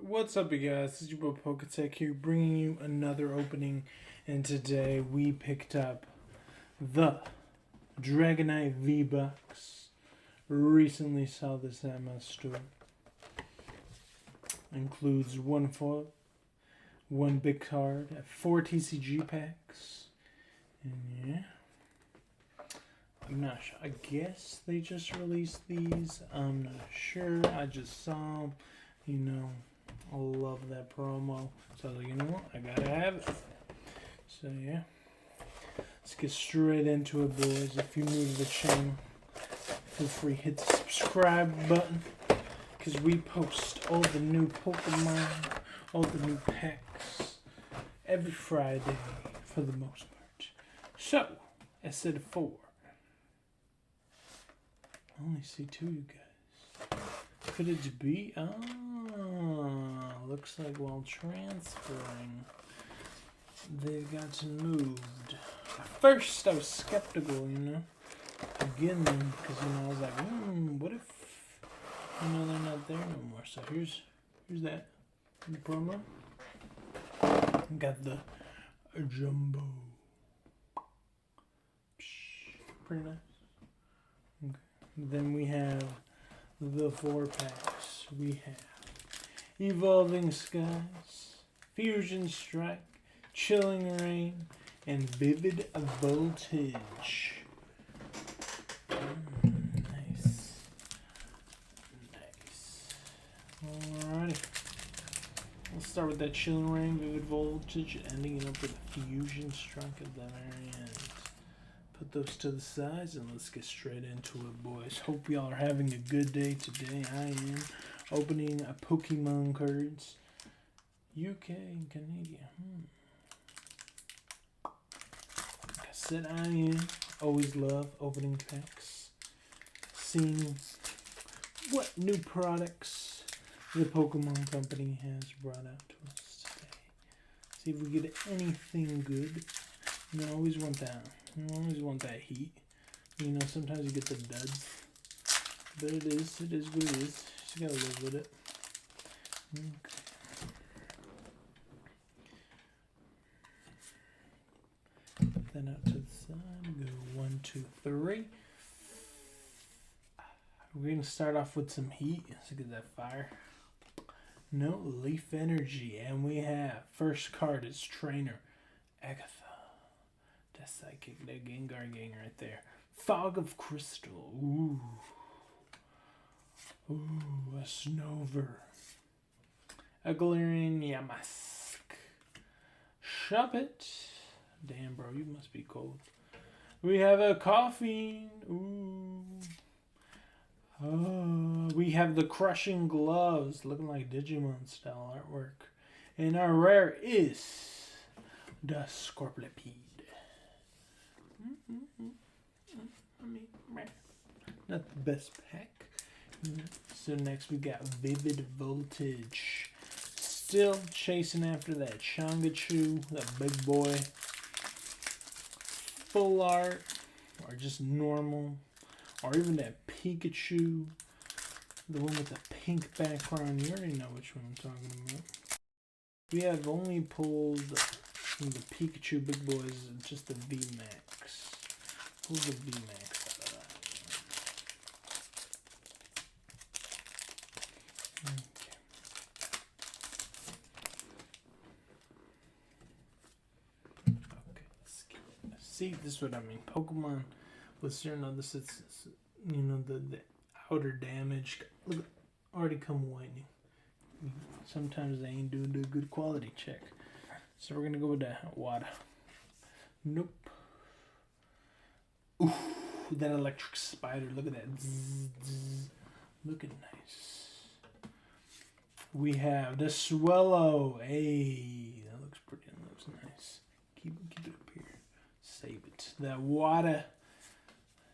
What's up, you guys? This is your boy PokaTech here, bringing you another opening. And today we picked up the Dragonite V-Bucks. Recently saw this at my store. Includes one foil, one big card, 4 TCG packs, and yeah. I'm not sure. I guess they just released these. I'm not sure. I just saw them. You know, I love that promo. So, you know what? I gotta have it. So, yeah. Let's get straight into it, boys. If you're new to the channel, feel free to hit the subscribe button. Because we post all the new Pokemon, all the new packs, every Friday for the most part. So, instead of 4. I only see 2, you guys. Could it be? Looks like while transferring, they got moved. At first, I was skeptical, you know, again, because, you know, I was like, what if, you know, they're not there no more? So here's that the promo. Got the jumbo. Pretty nice. Okay. Then we have the 4 packs. We have Evolving Skies, Fusion Strike, Chilling Rain, and Vivid Voltage. Nice. Alrighty. Let's start with that Chilling Rain, Vivid Voltage, ending it up with a Fusion Strike at the very end. Put those to the sides and let's get straight into it, boys. Hope y'all are having a good day today. I am opening a Pokemon cards. UK and Canadian. Like I said, I am. Always love opening packs. Seeing what new products the Pokemon Company has brought out to us today. See if we get anything good. You know, I always want that. You always want that heat. You know, sometimes you get the duds. But it is what it is. Just gotta live with it. Okay. Put that out to the side. Go 1, 2, 3. We're gonna start off with some heat. Let's get that fire. No, Leaf Energy. And we have, first card is Trainer Agatha. That psychic, that Gengar gang right there. Fog of Crystal. Ooh. Ooh, a Snover. A Galarian Yamask. Shuppet. Damn, bro, you must be cold. We have a Coffee. Ooh. We have the Crushing Gloves. Looking like Digimon style artwork. And our rare is the Scorpiopeed. I mean, not the best pack. So next we got Vivid Voltage. Still chasing after that Changachu, that big boy. Full art, or just normal, or even that Pikachu, the one with the pink background. You already know which one I'm talking about. We have only pulled the Pikachu big boys, just the VMAX. Pull the VMAX out of that. Okay, let's see, this is what I mean. Pokemon with certain other sets, you know, the outer damage. Look, already come whitening. Sometimes they ain't doing a good quality check. So we're gonna go with the water. Nope. Ooh, that electric spider. Look at that. Zzz, zzz. Looking nice. We have the Swellow. Hey, that looks pretty. That looks nice. Keep it up here. Save it. That water.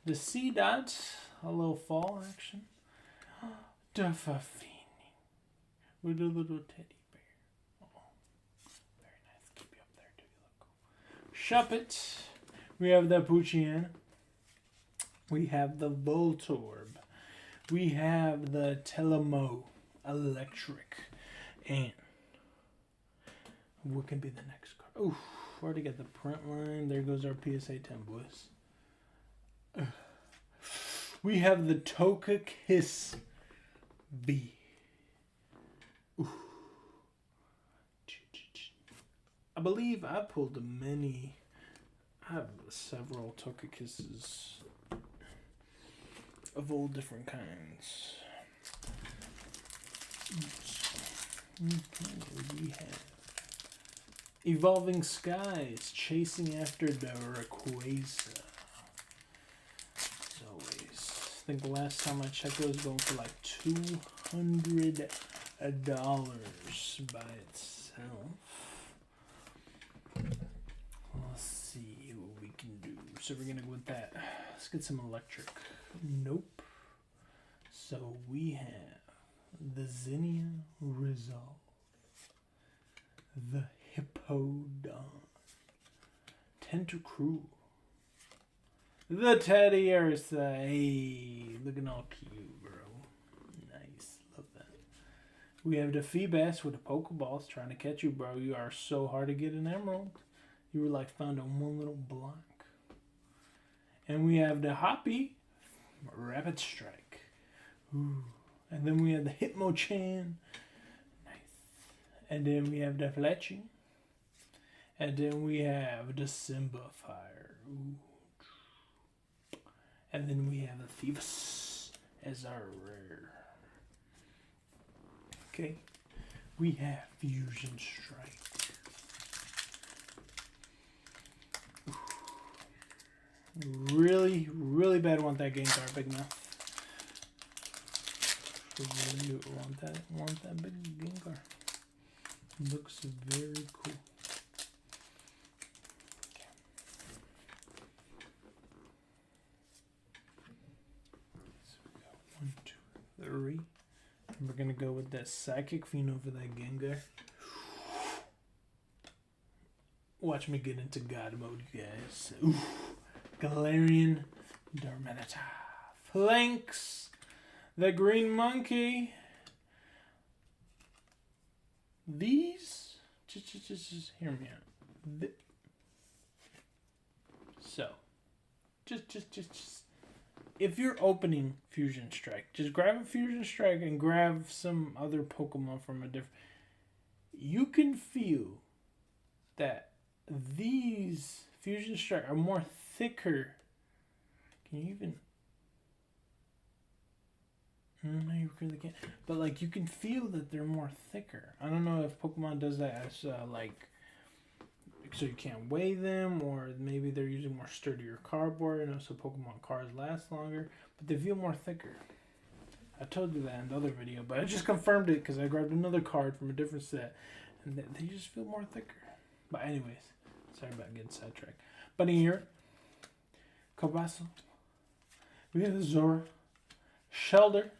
The Sea Dot. A little fall action. Duffafini. With a little teddy bear. Oh, very nice. Keep you up there too. You look cool. Shuppet. We have the Poochyena. We have the Voltorb. We have the Telemo Electric. And what can be the next card? Oof, already got the print line. There goes our PSA 10, boys. We have the PokaTech I. Oof. I believe I pulled many. I have several PokaTechs of all different kinds. Okay, we have Evolving Skies, Chasing After the Rayquaza. As always, I think the last time I checked it was going for like $200 by itself. Let's see what we can do. So we're gonna go with that. Let's get some electric. Nope. So we have the Zinnia Resolve, the Hippodon, Tentacruel, the Teddy Ursa. Hey, looking all cute, bro. Nice, love that. We have the Feebas with the Pokeballs trying to catch you, bro. You are so hard to get an emerald. You were like found on one little block. And we have the Hoppy Rapid Strike. Ooh. And then we have the Hitmonchan. Nice. And then we have the Fletching. And then we have the Simba Fire. Ooh. And then we have the Thieves as our rare. Okay. We have Fusion Strike. Really, really bad want that Gengar, Big Mouth. Really want that big Gengar. Looks very cool. Okay. So we got 1, 2, 3. And we're gonna go with that Psychic Pheno for that Gengar. Watch me get into God mode, you guys. Ooh. Galarian Darmanitan. Flanks. The Green Monkey. These. Just hear me out. So. Just. If you're opening Fusion Strike, just grab a Fusion Strike and grab some other Pokemon from a different. You can feel that these Fusion Strike are more thicker. Can you even? No, you really can't. But like, you can feel that they're more thicker. I don't know if Pokemon does that as like, so you can't weigh them, or maybe they're using more sturdier cardboard. You know, so Pokemon cards last longer, but they feel more thicker. I told you that in the other video, but I just confirmed it because I grabbed another card from a different set, and they just feel more thicker. But anyways, sorry about getting sidetracked. But in here, Cobasso, we have Zora, Shelder.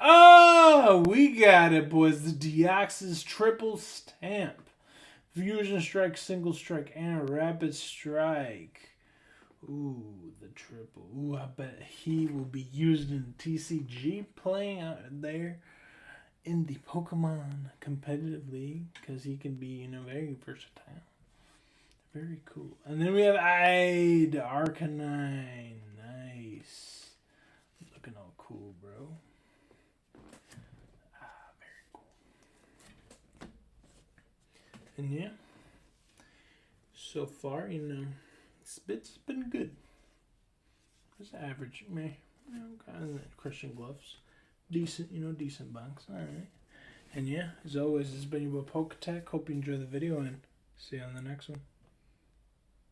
Oh, we got it, boys. The Deoxys triple stamp. Fusion Strike, Single Strike, and Rapid Strike. Ooh, the triple. Ooh, I bet he will be used in TCG playing out there in the Pokemon Competitive League because he can be, you know, very versatile. Very cool. And then we have the Arcanine. Nice. Looking all cool, bro. Very cool. And yeah. So far, you know, it's been good. It's average. Meh. You know, kind of Christian gloves. Decent, you know, decent box. Alright. And yeah, as always, this has been your boy PokaTech. Hope you enjoy the video and see you on the next one.